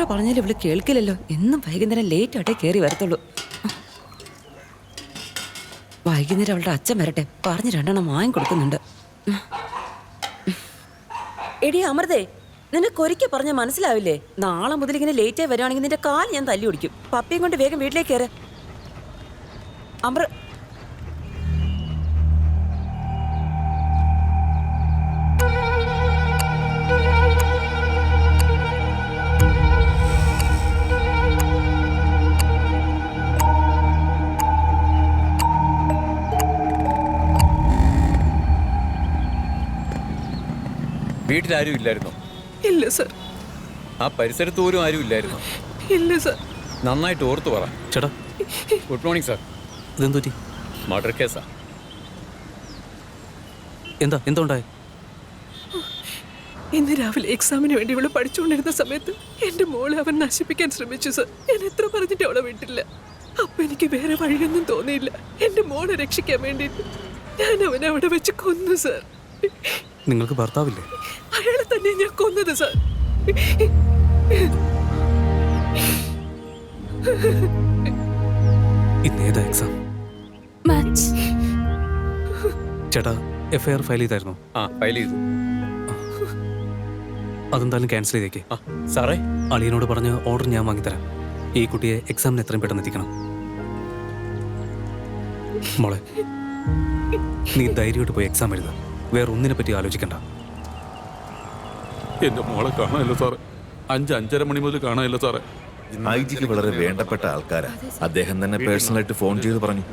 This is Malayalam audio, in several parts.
പറഞ്ഞാലും ഇവള് കേൾക്കില്ലല്ലോ. എന്നും വൈകുന്നേരം ലേറ്റ് ആയിട്ടേ കയറി വരത്തുള്ളൂ. വൈകുന്നേരം അവളുടെ അച്ഛൻ വരട്ടെ, പറഞ്ഞ് 2 വാങ്ങിക്കൊടുക്കുന്നുണ്ട്. എടി അമൃതേ, നിനക്ക് ഒരിക്കൽ പറഞ്ഞ മനസ്സിലാവില്ലേ? നാളെ മുതൽ ഇങ്ങനെ ലേറ്റായി വരുവാണെങ്കിൽ നിന്റെ കാൽ ഞാൻ തല്ലി ഓടിക്കും. പപ്പിയും കൊണ്ട് വേഗം വീട്ടിലേക്ക് കയറ്. അമൃ വീട്ടിലാരും ഇല്ലായിരുന്നോ? ഇല്ല സർ. ആ പരിസരത്ത് പോലും ആരും ഇല്ലായിരുന്നു? ഇല്ല സർ. നന്നായിട്ട് ഓർത്തു പറ. ചേട്ടാ ഗുഡ് മോർണിംഗ് സാർ. ഇതെന്തുപറ്റി? മർഡർ കേസാ. എന്താ ഉണ്ടായി? ഇന്ന് രാവിലെ എക്സാമിന് വേണ്ടി ഇവള് പഠിച്ചുകൊണ്ടിരുന്ന സമയത്ത് എന്റെ മോളെ അവൻ നശിപ്പിക്കാൻ ശ്രമിച്ചു സർ. ഞാൻ എത്ര പറഞ്ഞിട്ട് അവളെ വിട്ടില്ല. അപ്പൊ എനിക്ക് വേറെ വഴിയൊന്നും തോന്നിയില്ല. എന്റെ മോളെ രക്ഷിക്കാൻ വേണ്ടിയിട്ട് ഞാൻ അവനെ അവിടെ വെച്ച് കൊന്നു സർ. നിങ്ങൾക്ക് ഭർത്താവില്ലേ? അയാളെ തന്നെ ഞാൻ കൊന്നത് സർ. ഇന്നേതാ എക്സാം? മാത്സ്. ചേട്ടാ FIR ഫയൽ ചെയ്തായിരുന്നോ? ആ, ഫയൽ ചെയ്തു. അതെന്തായാലും ക്യാൻസൽ ചെയ്തേക്ക്. ആ സാറേ, അളിയനോട് പറഞ്ഞ് ഓർഡർ ഞാൻ വാങ്ങിത്തരാം. ഈ കുട്ടിയെ എക്സാമിന് എത്രയും പെട്ടെന്ന് എത്തിക്കണം. മോളെ, നീ ധൈര്യമായിട്ട് പോയി എക്സാം എഴുതുക. വേറെ ഒന്നിനെ പറ്റി ആലോചിക്കണ്ട. എന്റെ മോളെ കാണാനല്ലോ സാറേ. 5-5:30 മണി മുതൽ കാണാനല്ലോ സാറേ. ഐജിക്ക് വളരെ വേണ്ടപ്പെട്ട ആൾക്കാരാ. അദ്ദേഹം തന്നെ പേഴ്സണലായിട്ട് ഫോൺ ചെയ്ത് പറഞ്ഞു,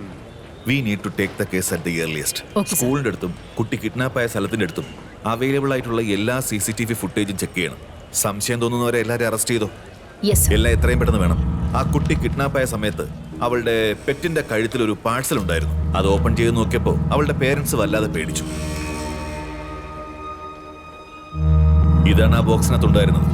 we need to take the case at the earliest. സ്കൂളിന്റെ അടുത്തും കുട്ടി കിഡ്നാപ്പ് ആയ സ്ഥലത്തിന്റെ അടുത്തും അവൈലബിൾ ആയിട്ടുള്ള എല്ലാ CCTV ഫുട്ടേജും ചെക്ക് ചെയ്യണം. സംശയം തോന്നുന്നവരെ എല്ലാവരും അറസ്റ്റ് ചെയ്തോ. എല്ലാം എത്രയും പെട്ടെന്ന് വേണം. ആ കുട്ടി കിഡ്നാപ്പ് ആയ സമയത്ത് അവളുടെ പെറ്റിന്റെ കഴുത്തിൽ ഒരു പാഴ്സൽ ഉണ്ടായിരുന്നു. അത് ഓപ്പൺ ചെയ്ത് നോക്കിയപ്പോൾ അവളുടെ പേരൻസ് വല്ലാതെ പേടിച്ചു. ഇതാണ് ആ ബോക്സിനകത്തുണ്ടായിരുന്നത്.